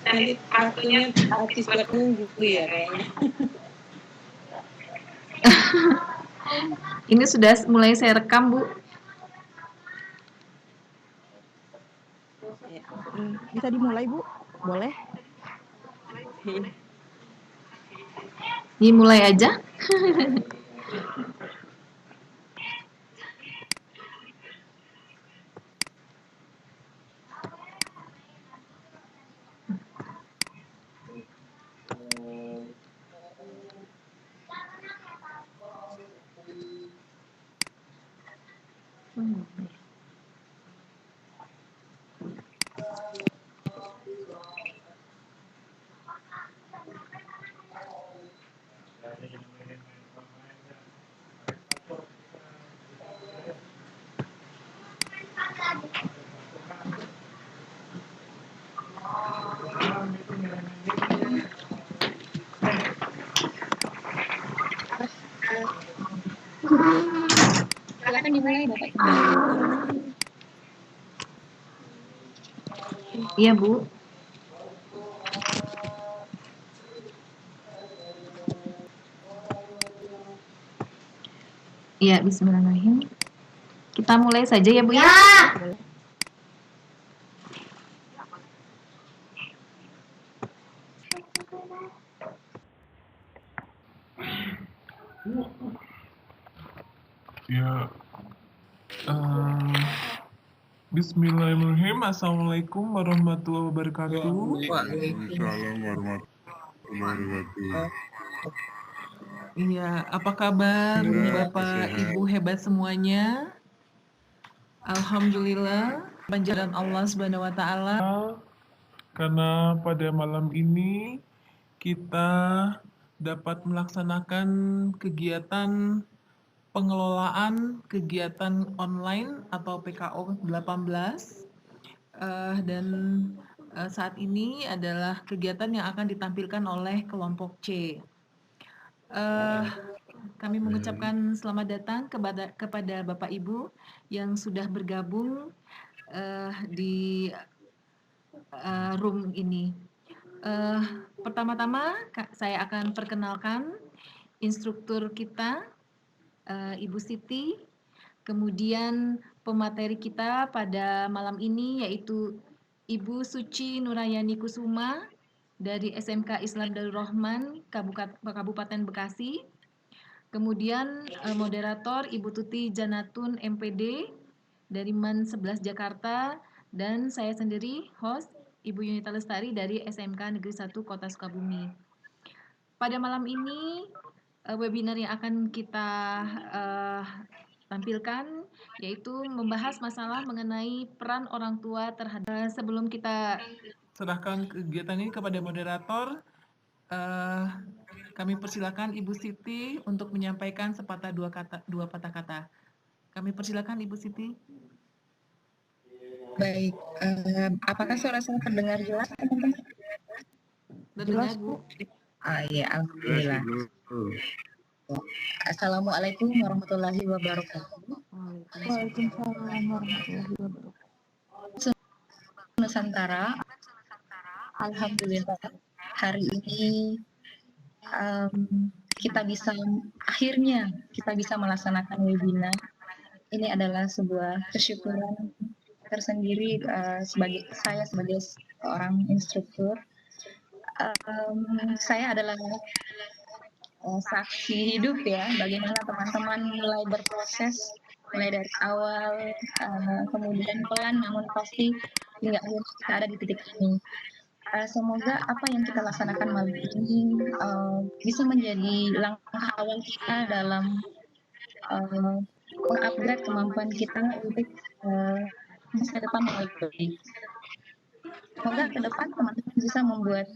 Nanti waktunya habis buat nunggu ya kayaknya. Ini sudah mulai saya rekam, Bu. Bisa dimulai, Bu? Boleh? Dimulai aja. Silakan dimulai, Bapak. Iya, Bu. Iya, bismillahirrahmanirrahim. Kita mulai saja ya, Bu ya. Ya, Bismillahirrahmanirrahim. Assalamualaikum warahmatullahi wabarakatuh. Waalaikumsalam warahmatullahi wabarakatuh. Iya, apa kabar Ya, Bapak sehat. Ibu hebat semuanya? Alhamdulillah, panjaran Allah Subhanahu wa taala. Karena pada malam ini kita dapat melaksanakan kegiatan pengelolaan kegiatan online atau PKO 18 dan saat ini adalah kegiatan yang akan ditampilkan oleh kelompok C. Kami mengucapkan selamat datang kepada Bapak Ibu yang sudah bergabung di room ini. Pertama-tama saya akan perkenalkan instruktur kita, Ibu Siti, kemudian pemateri kita pada malam ini yaitu Ibu Suci Nurayani Kusuma dari SMK Islam Darul Rahman Kabupaten Bekasi, kemudian moderator Ibu Tuti Janatun MPD dari MAN 11 Jakarta, dan saya sendiri host Ibu Yunita Lestari dari SMK Negeri 1 Kota Sukabumi. Pada malam ini webinar yang akan kita tampilkan yaitu membahas masalah mengenai peran orang tua terhadap. Sebelum kita serahkan kegiatan ini kepada moderator, kami persilakan Ibu Siti untuk menyampaikan sepatah dua patah kata. Kami persilakan Ibu Siti. Baik, apakah suara saya terdengar jelas, teman-teman? Terdengar, Bu. Ya, alhamdulillah. Assalamualaikum warahmatullahi wabarakatuh. Waalaikumsalam warahmatullahi wabarakatuh. Nusantara, alhamdulillah hari ini akhirnya kita bisa melaksanakan webinar. Ini adalah sebuah kesyukuran tersendiri sebagai seorang instruktur. Saya adalah saksi hidup ya, bagaimana teman-teman mulai berproses, mulai dari awal, kemudian pelan namun pasti hingga akhirnya kita ada di titik ini. Semoga apa yang kita laksanakan malam ini bisa menjadi langkah awal kita dalam mengupgrade kemampuan kita untuk masa depan yang lebih baik. Semoga ke depan teman-teman bisa membuat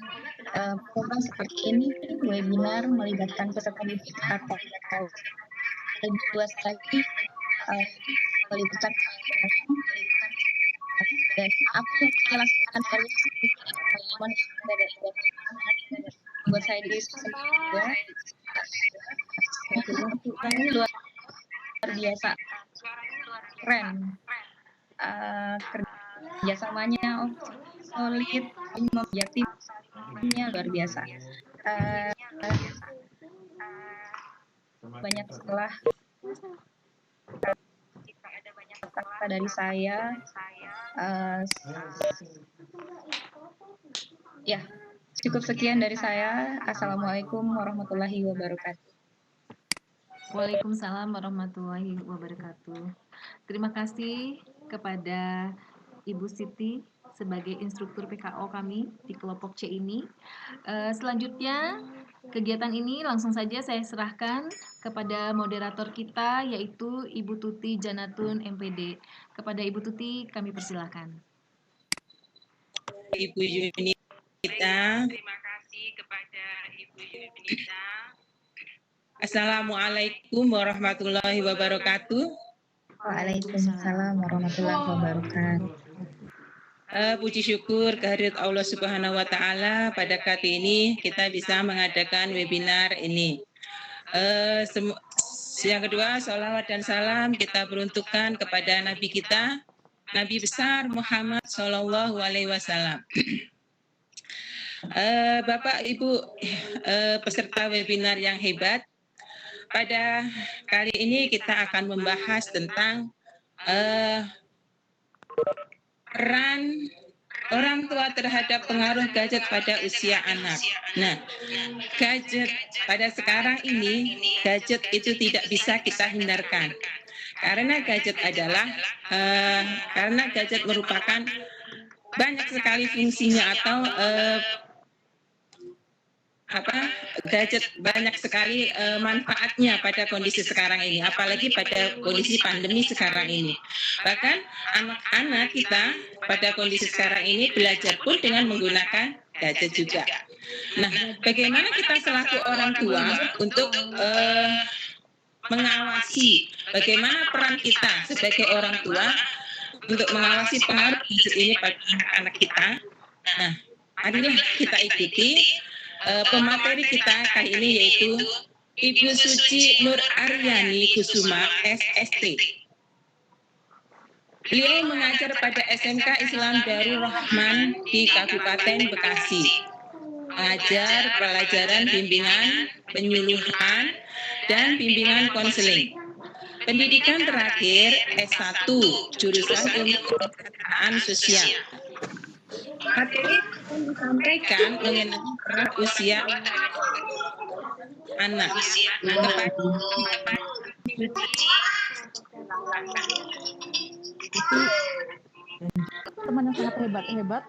program seperti ini, webinar melibatkan peserta didik atau lebih luas lagi, melibatkan dan apa yang kita laksanakan hari ini pengalaman buat saya diri juga ini luar biasa keren kerjasamanya solid, timnya luar biasa. Banyak setelah kata dari saya. Ya, cukup sekian dari saya. Assalamualaikum warahmatullahi wabarakatuh. Waalaikumsalam warahmatullahi wabarakatuh. Terima kasih kepada Ibu Siti sebagai instruktur PKO kami di kelompok C ini. Selanjutnya, kegiatan ini langsung saja saya serahkan kepada moderator kita, yaitu Ibu Tuti Janatun MPD. Kepada Ibu Tuti, kami persilahkan. Ibu Yunita. Terima kasih kepada Ibu Yunita. Assalamualaikum warahmatullahi wabarakatuh. Waalaikumsalam warahmatullahi wabarakatuh. Puji syukur kehadirat Allah Subhanahu wa Ta'ala, pada kali ini kita bisa mengadakan webinar ini. Yang kedua, sholawat dan salam kita peruntukkan kepada Nabi kita, Nabi besar Muhammad Shallallahu Alaihi Wasallam. Bapak Ibu peserta webinar yang hebat, pada kali ini kita akan membahas tentang peran orang tua terhadap pengaruh gadget pada usia anak. Nah, gadget pada sekarang ini, gadget itu tidak bisa kita hindarkan. Karena gadget merupakan banyak sekali fungsinya, atau gadget banyak sekali manfaatnya pada kondisi sekarang ini, apalagi pada kondisi pandemi sekarang ini. Bahkan anak-anak kita pada kondisi sekarang ini belajar pun dengan menggunakan gadget juga. Nah, bagaimana kita selaku orang tua untuk mengawasi, bagaimana peran kita sebagai orang tua untuk mengawasi pengaruh gadget ini pada anak-anak kita? Nah, marilah kita ikuti pemateri kita kali ini, yaitu Ibu Suci Nur Aryani Kusuma, SST. Beliau mengajar pada SMK Islam Darul Rahman di Kabupaten Bekasi. Mengajar pelajaran bimbingan, penyuluhan, dan bimbingan konseling. Pendidikan terakhir S1, jurusan Ilmu Pemberdayaan Sosial. Materi yang disampaikan mengenai peran usia anak. Teman yang sangat hebat.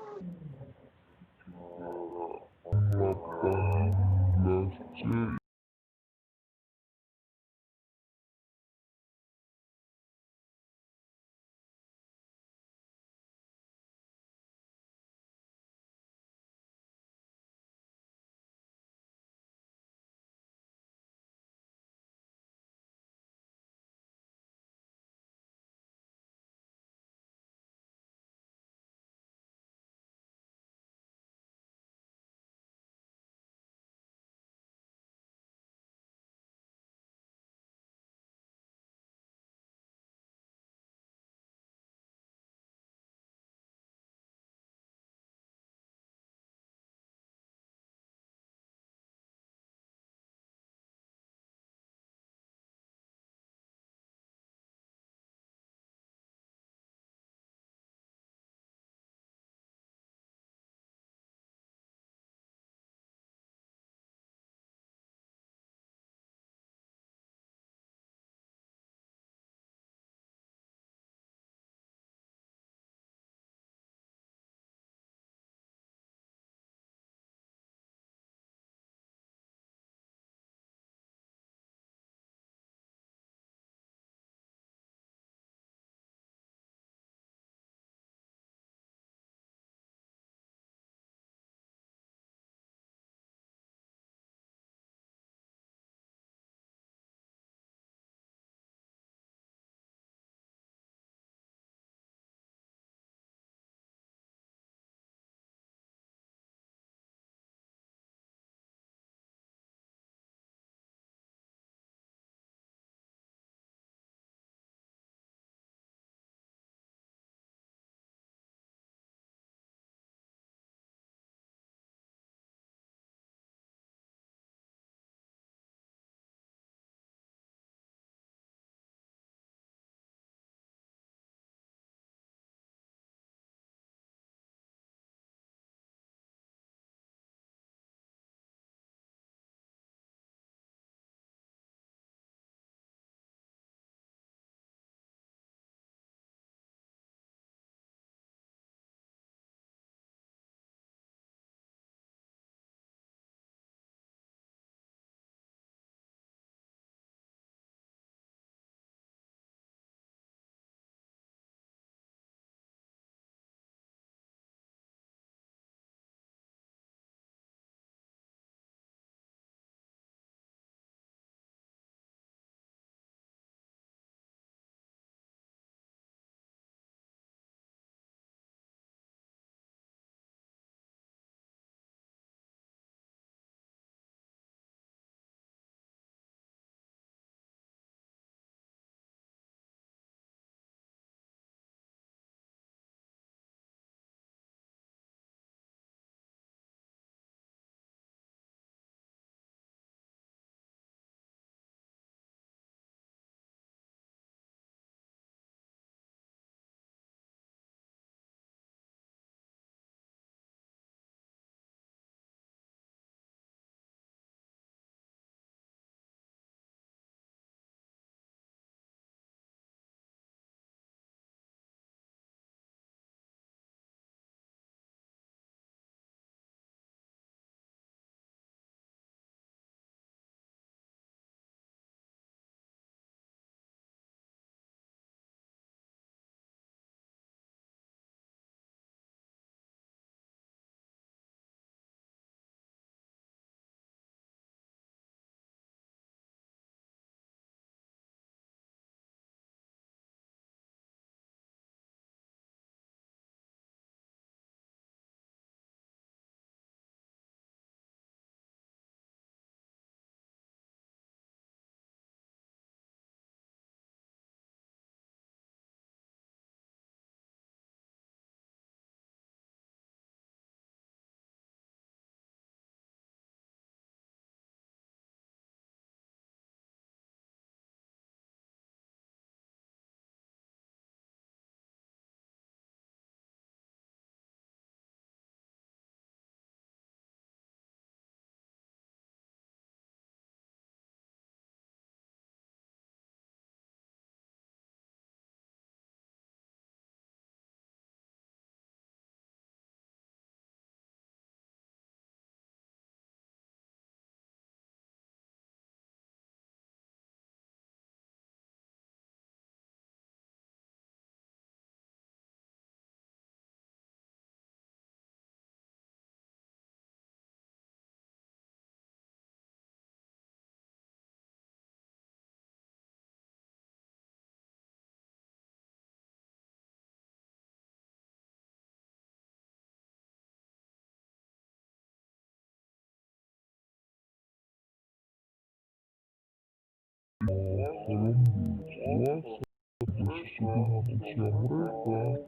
dewasa bersesuaian dengan usia mereka,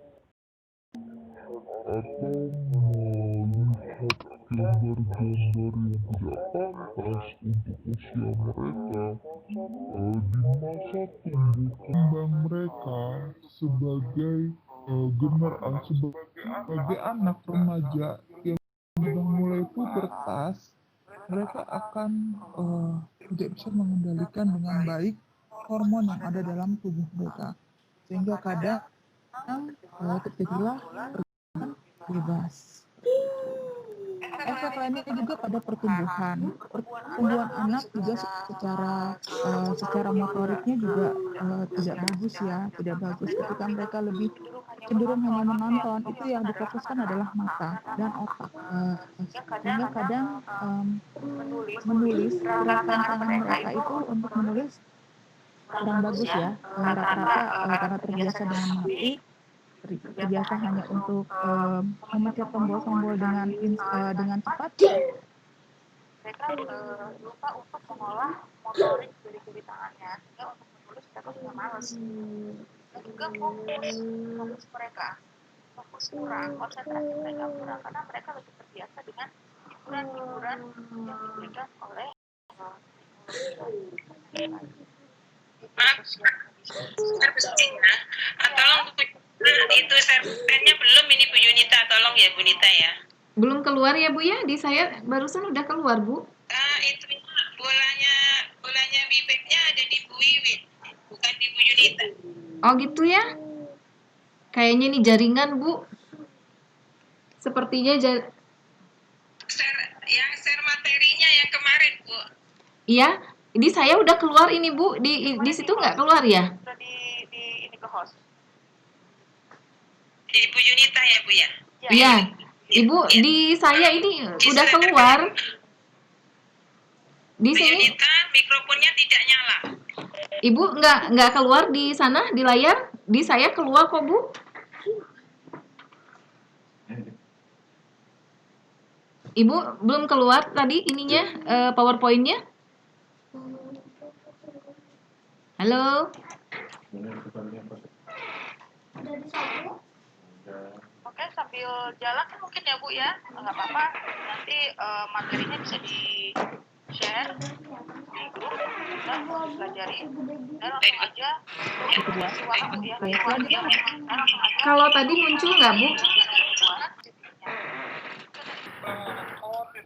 atau melihat gambar-gambar yang tidak pantas untuk usia mereka di masa tumbuh kembang mereka sebagai sebagai anak remaja yang sudah mulai pubertas. Mereka akan tidak bisa mengendalikan dengan baik hormon yang ada dalam tubuh mereka, sehingga kadang terjadilah pergerakan bebas. Efek lainnya juga pada pertumbuhan anak juga secara motoriknya juga tidak bagus ya, tidak bagus ketika mereka lebih cenderung hanya menonton. Itu yang difokuskan adalah mata dan otak, sehingga kadang menulis gerakan tangan mereka itu untuk menulis kurang bagus ya, rata-rata karena terbiasa dengan mengetik, terbiasa hanya untuk memencet tombol-tombol dengan cepat. Mereka lupa untuk mengolah motorik dari jari tangannya, sehingga untuk menulis mereka sudah malas. Dan juga fokus mereka, fokus kurang, konsentrasi mereka kurang, karena mereka lebih terbiasa dengan hiburan-hiburan yang diberikan oleh tolong itu servernya belum ini Bu Yunita, tolong ya Bu Nita ya. Belum keluar ya Bu ya? Di saya barusan udah keluar Bu. Itu bolanya bibitnya ada di Bu Wiwin, bukan di Bu Yunita. Oh gitu ya? Kayaknya ini jaringan Bu. Sepertinya share materinya yang kemarin Bu. Iya, di saya udah keluar ini Bu. Di situ nggak keluar ya? sudah di ini ke host. Di Bu Yunita ya Bu ya? Iya. Ibu, di saya ini udah keluar. Di Bu sini Yunita mikrofonnya tidak nyala. Ibu nggak keluar di sana di layar. Di saya keluar kok Bu. Ibu belum keluar tadi ininya PowerPoint-nya. Halo. Oke, sambil jalan kan mungkin ya Bu ya, nggak apa-apa. Nanti materinya bisa di share di grup, kita pelajari. Dan langsung aja suara Bu ya. Kalau tadi muncul nggak Bu?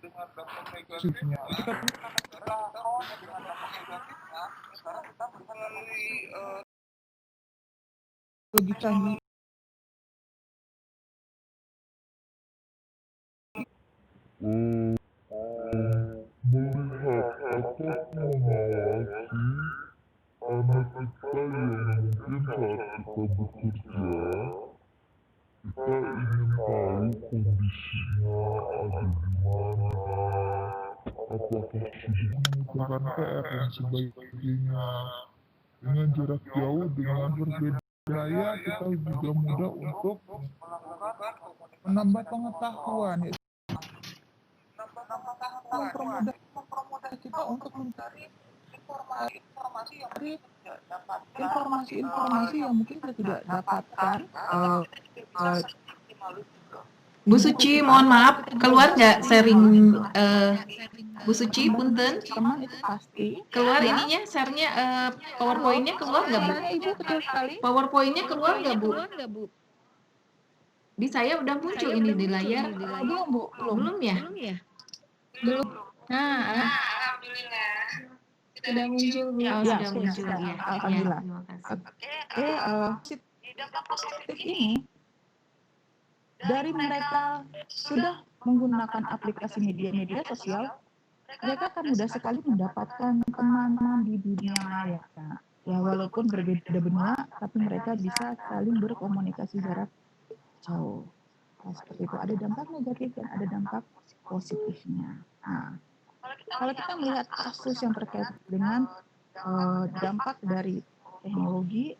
dengan dampak negatifnya. Sekarang kita melalui logikanya melihat atau mengawasi anak kita yang mungkin saat kita bekerja kita ingin tahu kondisinya ada di mana, apakah sudah mengerjakan PR dan sebagainya. Dengan jarak jauh, dengan berbeda budaya, kita juga mudah untuk menambah pengetahuan, mempermudah kita untuk mencari informasi yang mungkin kita tidak dapatkan. Bu Suci, mohon maaf, keluar nggak sharing Bu Suci, punten? Teman itu pasti Keluar ya. ininya, share-nya, PowerPoint-nya keluar nggak Bu? Ibu kecil sekali. PowerPoint-nya keluar nggak Bu? Di saya udah muncul ini di layar. Belum Bu, Belum ya? belum. Nah, Alhamdulillah. Sudah muncul Bu. Oh, ya, sudah muncul sudah. ya. Alhamdulillah. Terima kasih. Oke, Di dampak positif ini dari mereka sudah menggunakan aplikasi media sosial, mereka akan mudah sekali mendapatkan teman-teman di dunia maya. Ya, walaupun berbeda benua, tapi mereka bisa saling berkomunikasi jarak jauh. Nah, seperti itu, ada dampak negatif dan ada dampak positifnya. Nah, kalau kita melihat kasus yang terkait dengan dampak dari teknologi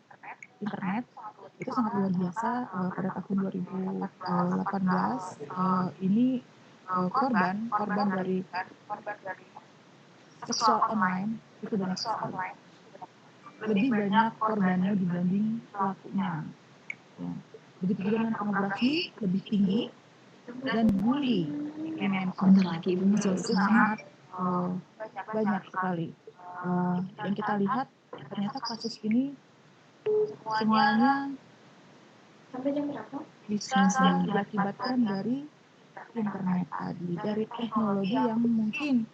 internet, itu sangat luar biasa. Pada tahun 2018 ini korban dari seksual online itu banyak sekali. lebih banyak korbannya dibanding pelakunya. Ya. Begitu juga dengan pornografi lebih tinggi dan bully Bener lagi Ibu itu menjelaskan. sangat banyak sekali. Dan kita lihat ternyata kasus ini semuanya bisa diakibatkan dari internet tadi, dari teknologi yang mungkin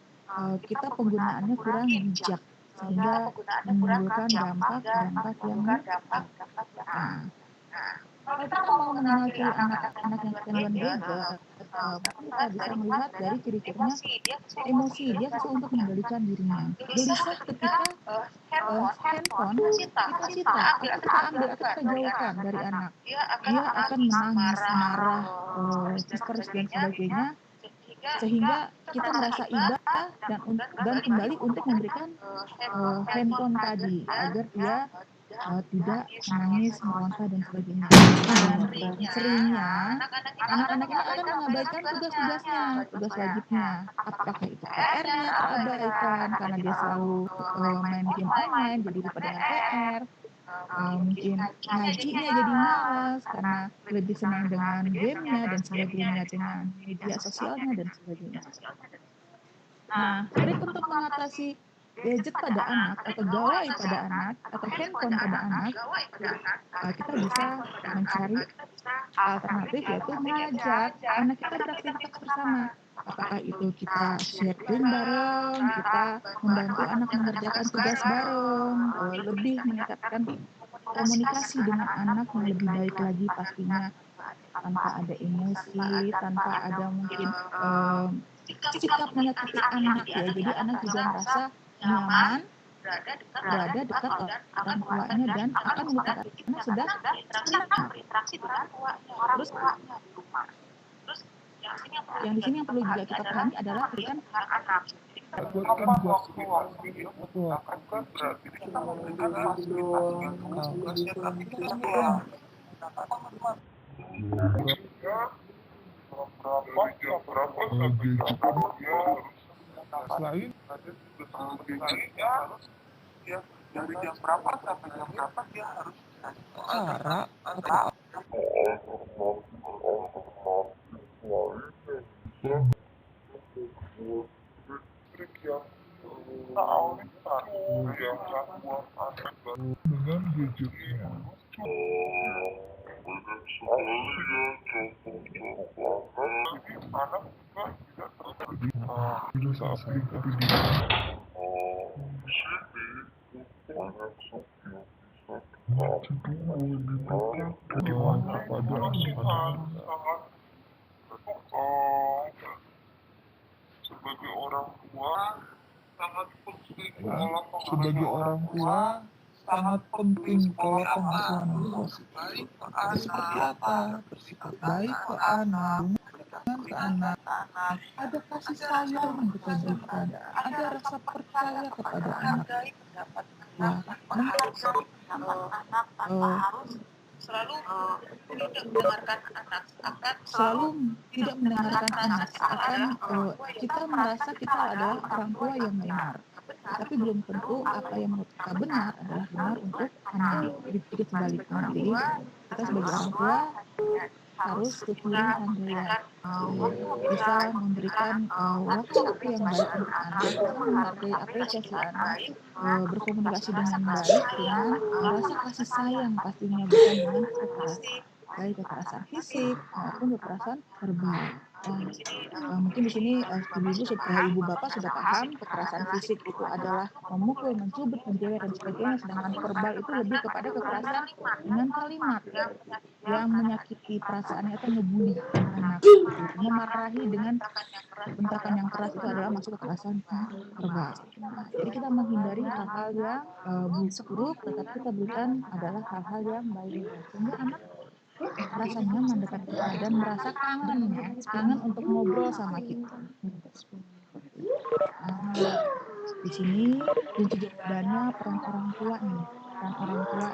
kita penggunaannya kurang bijak sehingga menimbulkan dampak-dampak yang nah, kalau kita mau mengenal ciri anak-anak yang kecanduan gadget, mungkin kita bisa melihat dari ciri-cirinya emosi, dia susah untuk mengendalikan dirinya. Gelisah ketika handphone kita sita, atau kita ambil, atau kita jauhkan dari anak. Dia akan menangis, marah, histeris dan sebagainya, sehingga kita merasa iba dan kembali untuk memberikan handphone tadi agar dia tidak menangis, meronta dan sebagainya. Dan seringnya anak-anak ini akan mengabaikan tugas-tugasnya, tugas wajibnya. Apakah itu PR-nya terabaikan karena dia selalu main game online, jadi lupa dengan PR. Mungkin ngajinya jadi malas karena lebih senang dengan gamenya dan sebagainya, dengan media sosialnya dan sebagainya. Nah, trik untuk mengatasi gadget pada anak atau gawai pada anak atau handphone pada anak, kita bisa mencari alternatif, yaitu mengajak anak kita beraktivitas bersama. Apakah itu kita sharing bareng, kita membantu anak mengerjakan tugas bareng, lebih meningkatkan komunikasi dengan anak yang lebih baik lagi pastinya, tanpa ada emosi, tanpa ada mungkin sikap menyakiti anak ya. Jadi anak juga merasa nyaman berada dekat orang tuanya dan akan melihat anak sudah senang berinteraksi dengan orang tuanya di rumah. Terus yang di sini yang perlu juga kita pahami adalah berikan anak. Buatkan waktu kan berarti kita memberikan fasilitas yang selain dari jam berapa sampai jam berapa dia harus cara atau dengan gadgetnya. Bisa aplikasi sebagai orang tua sangat penting pola pengasuhan yang positif. Seperti apa? Bersikap baik ke anak, ke anak, ada kasih sayang yang kita berikan, ada rasa percaya kepada anak. Ya, selalu tidak mendengarkan anak, akan kita merasa kita adalah orang tua yang benar, tapi belum tentu apa yang menurut kita benar adalah benar untuk anak. Jadi sebaliknya, jadi kita sebagai orang tua harus kepilih handaian, bisa memberikan waktu yang baik untuk anak, menghargai apresiasi anak, berkomunikasi dengan baik dengan rasa kasih sayang pastinya, bukan dengan kekerasan, baik kekerasan fisik maupun kekerasan verbal. Mungkin di sini ibu bapak sudah paham kekerasan fisik itu adalah memukul, mencubit, menjewer dan sebagainya, sedangkan verbal itu lebih kepada kekerasan dengan kalimat yang menyakiti perasaannya atau ngebully anak, memarahi dengan bentakan yang keras, itu adalah masuk kekerasan verbal. Jadi kita menghindari hal-hal yang buruk, tetapi kita berikan adalah hal-hal yang baik, sehingga anak merasa nyaman dekat kita dan merasa kangen untuk ngobrol sama kita. Di sini kunci jawabannya peran orang tua nih. Peran orang tua,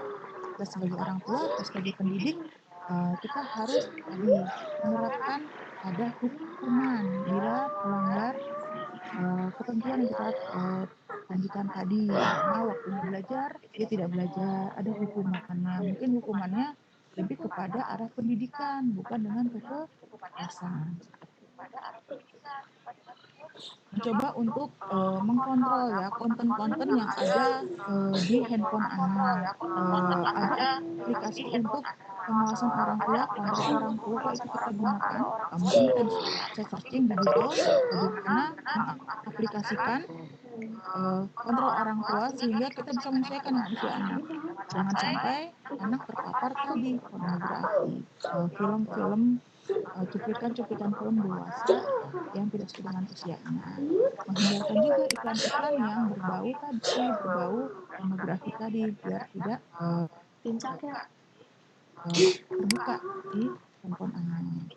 kita sebagai orang tua atau sebagai pendidik, kita harus menerapkan ada hukuman bila melanggar ketentuan yang kita lanjutan tadi, karena waktunya belajar, dia tidak belajar, ada hukumannya. Mungkin hukumannya lebih kepada arah pendidikan, bukan dengan kekerasan. Mencoba untuk mengkontrol ya konten-konten yang ada di handphone anak. Ada aplikasi untuk pengawasan orang tua, kontrol orang tua itu kita gunakan. Mungkin kita bisa searching di Google bagaimana mengaplikasikan kontrol orang tua sehingga kita bisa menyesuaikan dengan usia anak. Jangan sampai anak terpapar tadi pornografi, film-film, cuplikan-cuplikan film dewasa yang tidak sesuai dengan usia anak. Menghindarkan juga iklan-iklan yang berbau pornografi tadi biar tidak terbuka di handphone anak.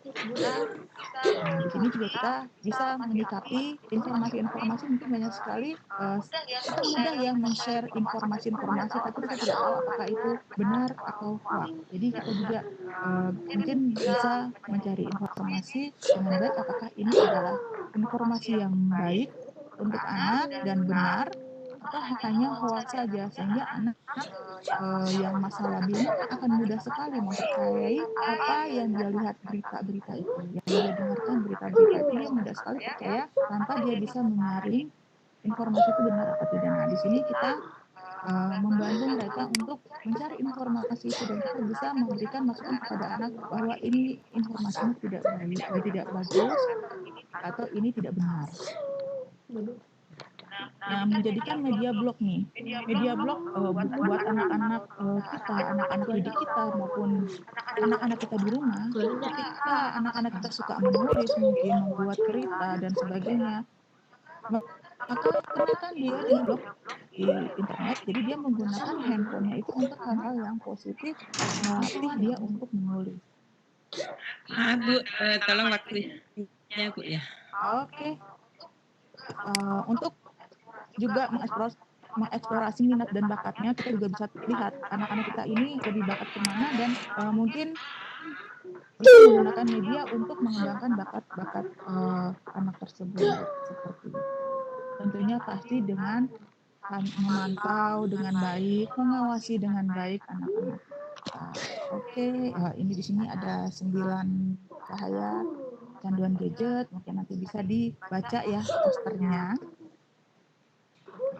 Nah, di sini juga kita bisa menyikapi informasi-informasi mungkin banyak sekali. Kita mudah ya men-share informasi-informasi, tapi kita tidak tahu apakah itu benar atau hoax. Jadi kita juga mungkin bisa mencari informasi dengan baik apakah ini adalah informasi yang baik untuk anak dan benar atau hanya hoax saja, sehingga anak yang masa labilnya akan mudah sekali mempercayai apa yang dia lihat berita-berita itu, yang dia dengarkan berita-berita itu, dia mudah sekali percaya tanpa dia bisa menyaring informasi itu benar atau tidak. Nah, di sini kita membantu mereka untuk mencari informasi itu dan kita bisa memberikan masukan kepada anak bahwa ini informasinya tidak baik, tidak bagus atau ini tidak benar. Nah, menjadikan media blog nih, media blog buat anak-anak kita, anak-anak didik kita maupun anak-anak kita di rumah. Ketika anak-anak kita suka menulis, mungkin membuat cerita dan sebagainya, maka kenakan dia di blog di internet. Jadi dia menggunakan handphonenya itu untuk hal-hal yang positif, melatih dia untuk menulis. Bu, tolong waktunya Bu ya. Oke. Untuk juga mengeksplorasi minat dan bakatnya, kita juga bisa lihat anak-anak kita ini lebih bakat kemana dan mungkin bisa menggunakan media untuk mengembangkan bakat-bakat anak tersebut seperti itu. Tentunya pasti dengan memantau dengan baik, mengawasi dengan baik anak-anak kita. Oke, ini di sini ada 9 bahaya kecanduan gadget, mungkin nanti bisa dibaca ya posternya.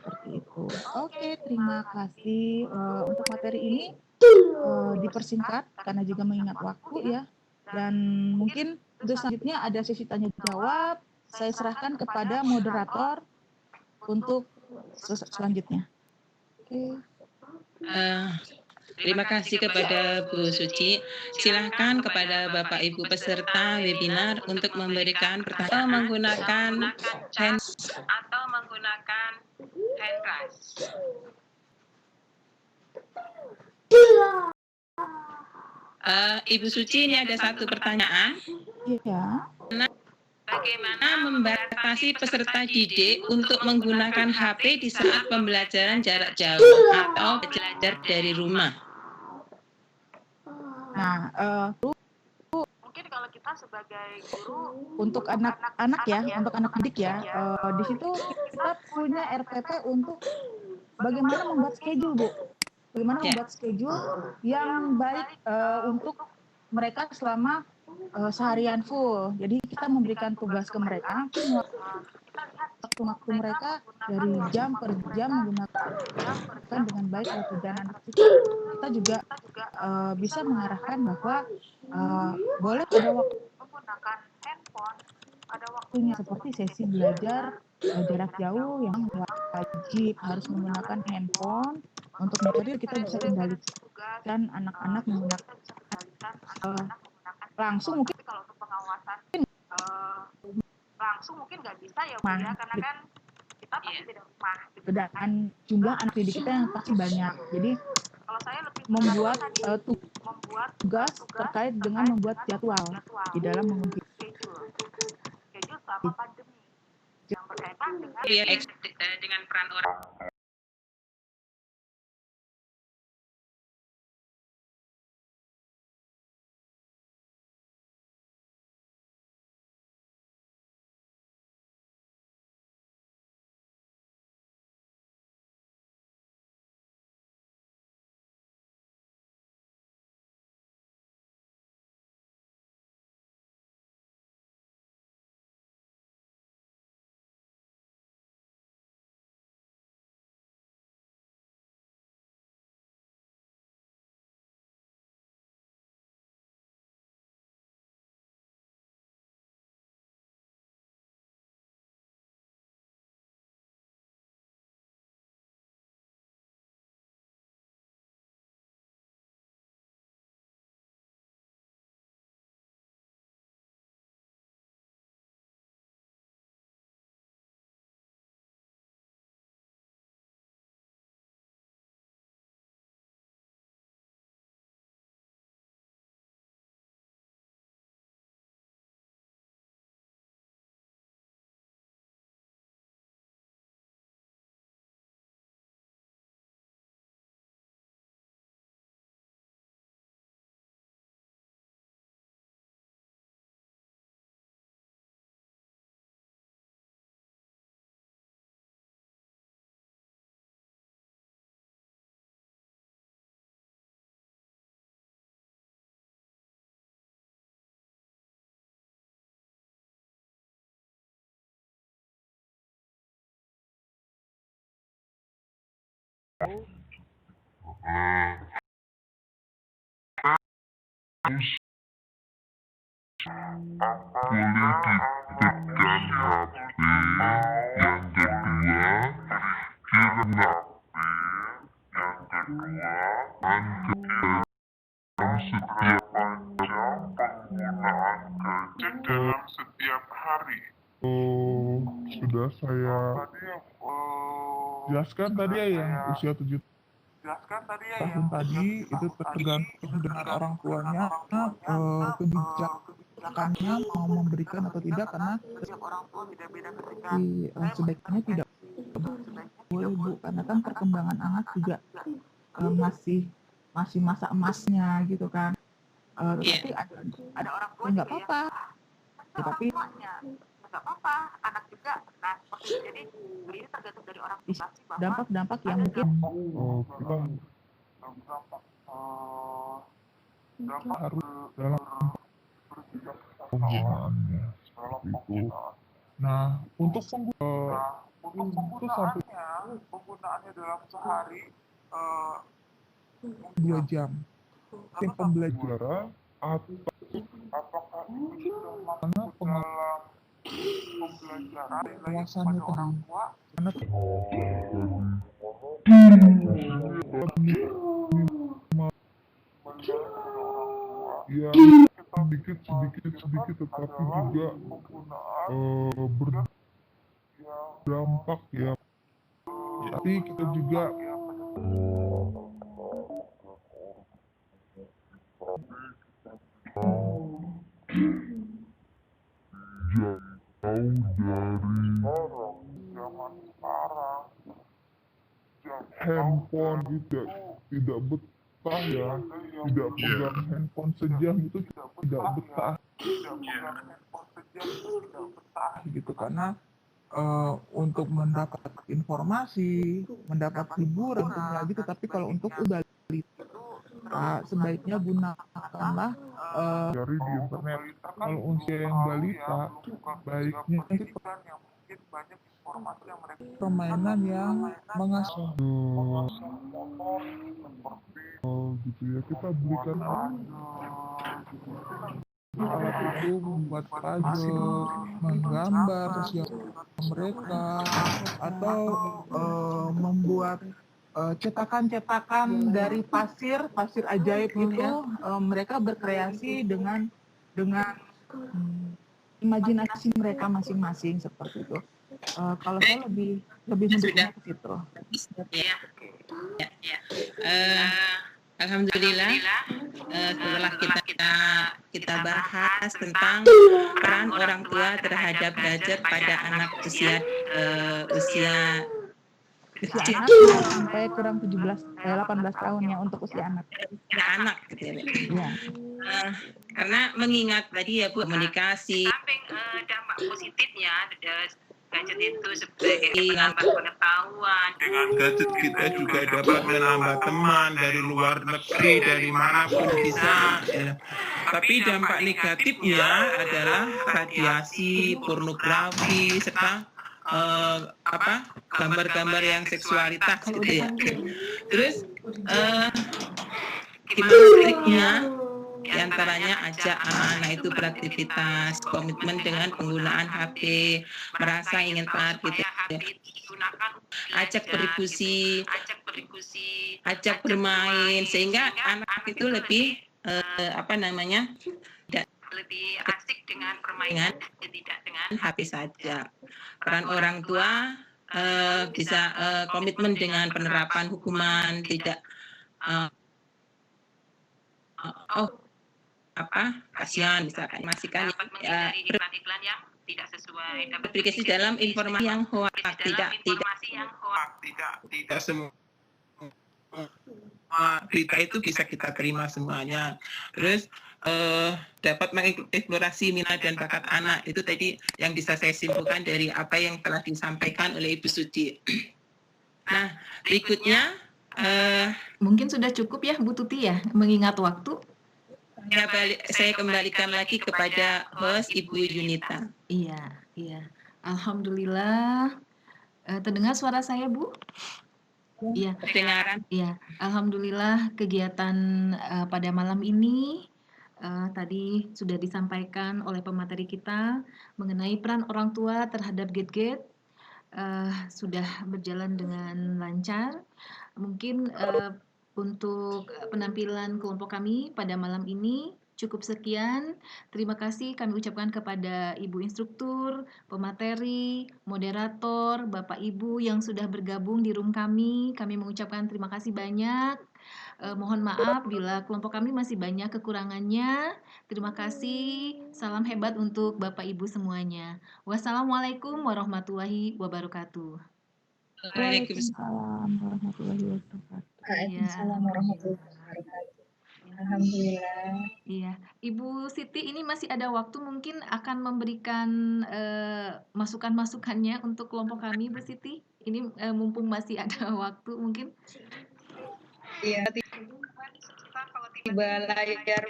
Seperti itu. Oke, terima kasih untuk materi ini dipersingkat karena juga mengingat waktu ya. Dan mungkin untuk selanjutnya ada sesi tanya jawab. Saya serahkan kepada moderator untuk selanjutnya. Oke. Terima kasih kepada Bu Suci. Silahkan kepada Bapak Ibu peserta webinar untuk memberikan pertanyaan menggunakan hand raise. Ibu Suci, ini ada satu pertanyaan. Iya. Bagaimana membatasi peserta didik untuk menggunakan HP di saat pembelajaran jarak jauh atau belajar dari rumah? Nah, Mungkin kalau kita sebagai guru untuk anak-anak ya, untuk anak didik ya, di situ kita punya RPP untuk bagaimana membuat schedule, Bu. Bagaimana membuat schedule yang baik untuk mereka selama seharian full. Jadi kita memberikan tugas ke mereka, waktu-waktu mereka dari jam per jam menggunakan dengan baik waktu dan kita juga bisa mengarahkan bahwa boleh ada waktu menggunakan handphone, ada waktunya seperti sesi belajar jarak jauh yang wajib harus menggunakan handphone untuk metode kita bisa kendalikan anak-anak menggunakan langsung mungkin kalau untuk pengawasan langsung mungkin nggak bisa ya Bu ya, karena kan kita pasti tidak rumah gitu. dan jumlah anak didik kita yang pasti banyak. Jadi Kalau saya lebih membuat membuat tugas terkait dengan membuat jadwal di dalam menguji schedule selama pandemi yang berkaitan dengan peran orang boleh ditekan HP. Yang kedua, kena dalam setiap hari. Sudah saya jelaskan tadi ya, yang usia 7 tahun tadi itu tergantung dengan orang tuanya kebijakannya mau memberikan atau tidak, karena sebaiknya tidak boleh Bu, karena kan perkembangan anak juga masih masa emasnya gitu kan. Tapi ada orang tua nggak apa-apa, tapi nggak apa-apa, anak juga. Nah, seperti itu. Jadi ini tergantung dari orang tua sih, bahwa dampak-dampak yang mungkin kita harus dalam penggunaannya seperti itu. Nah, untuk penggunaannya dalam sehari 2 jam. Tim pembelajaran atau apakah itu sudah mana pengalaman pembelajaran pengawasannya tenang, karena ya sedikit tetapi juga berdampak ya. Tapi kita juga jauh dari zaman sekarang, handphone tidak betah ya, tidak pegang handphone sejam itu tidak betah gitu, karena untuk mendapat informasi, mendapat hiburan tentunya gitu. Tapi kalau untuk balita sebaiknya gunakanlah cari di internet. Kalau usia yang balita baiknya permainan yang mengasah gitu ya, kita berikan alat itu membuat puzzle, menggambar sosial mereka, atau membuat cetakan-cetakan dari pasir ajaib itu. Mereka berkreasi dengan imajinasi mereka masing-masing seperti itu. Kalau saya lebih mendukungnya ke situ. Alhamdulillah, setelah kita bahas tentang peran orang tua terhadap gadget pada anak usia kecil sampai kurang 18 tahun ya, untuk usia anak gitu ya. Karena mengingat tadi ya Bu, komunikasi, samping dampak positifnya gadget itu sebagai penambah pengetahuan. Dengan gadget kita juga dapat menambah teman dari luar negeri, dari manapun bisa. Ya. Tapi dampak negatifnya adalah radiasi, pornografi, serta gambar-gambar yang seksualitas gitu ya. Terus gimana triknya? Di antaranya ajak anak-anak itu beraktivitas, komitmen dengan penggunaan HP, merasa ingin taat gitu ya. Ajak berdiskusi, ajak bermain, sehingga anak itu lebih lebih asik dengan permainan, tidak dengan HP saja. Peran orang tua bisa komitmen dengan penerapan hukuman, tidak kasihan misalkan masihkan iklan-iklan yang tidak sesuai, berpikir dalam informasi yang hoax, tidak semua berita itu bisa kita terima semuanya. Terus dapat mengeksplorasi minat dan bakat anak, itu tadi yang bisa saya simpulkan dari apa yang telah disampaikan oleh Ibu Suci. Nah, berikutnya mungkin sudah cukup ya Bu Tuti ya, mengingat waktu. Saya kembalikan lagi kepada host Ibu Yunita. Iya. Alhamdulillah. Terdengar suara saya, Bu? Iya, Kedengaran. iya. Alhamdulillah kegiatan pada malam ini tadi sudah disampaikan oleh pemateri kita mengenai peran orang tua terhadap GET-GET sudah berjalan dengan lancar. Mungkin untuk penampilan kelompok kami pada malam ini cukup sekian. Terima kasih kami ucapkan kepada Ibu Instruktur, pemateri, moderator, Bapak Ibu yang sudah bergabung di room kami. Kami mengucapkan terima kasih banyak. Mohon maaf bila kelompok kami masih banyak kekurangannya. Terima kasih. Salam hebat untuk Bapak Ibu semuanya. Wassalamualaikum warahmatullahi wabarakatuh. Waalaikumsalam warahmatullahi wabarakatuh. Waalaikumsalam warahmatullahi wabarakatuh. Alhamdulillah. Iya, Ibu Siti ini masih ada waktu mungkin akan memberikan masukan-masukannya untuk kelompok kami, Bu Siti. Ini mumpung masih ada waktu mungkin. Iya, tiba layar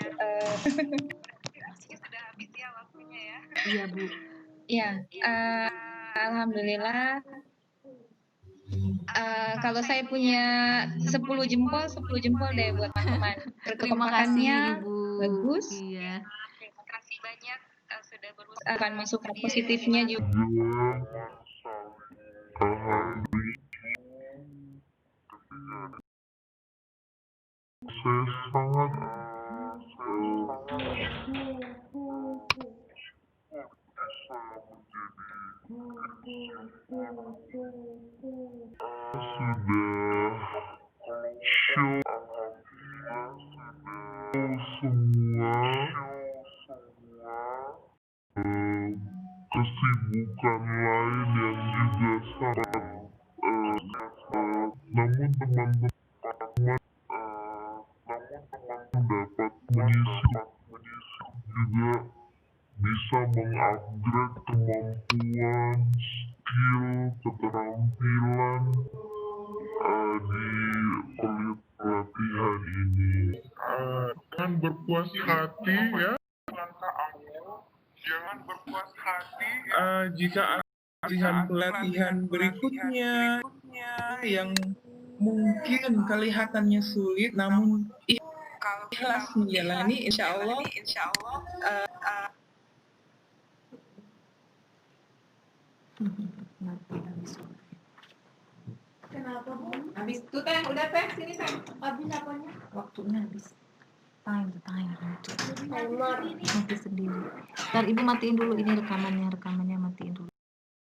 sudah habis ya waktunya ya. Iya, Bu. ya, alhamdulillah. Kalau saya punya 10 jempol deh buat teman-teman. Terima kasih, Ibu. Bagus. Iya. Terima kasih banyak sudah berusaha. Akan masukan positifnya juga. Saya sangat semua kesibukan lain yang juga sangat namun teman-teman dapat mengisi juga bisa mengupgrade kemampuan, skill, keterampilan di pelatihan ini. Jangan berpuas hati ya. Jangan berpuas hati jika pelatihan berikutnya yang mungkin kelihatannya sulit namun ikhlas menjalani, insya Allah Kenapa, Bu? Habis tuh Teh, udah Teh, sini Teh. Habis apanya? Waktunya habis. Time. Mati sendiri. Ntar Ibu matiin dulu ini rekamannya matiin dulu.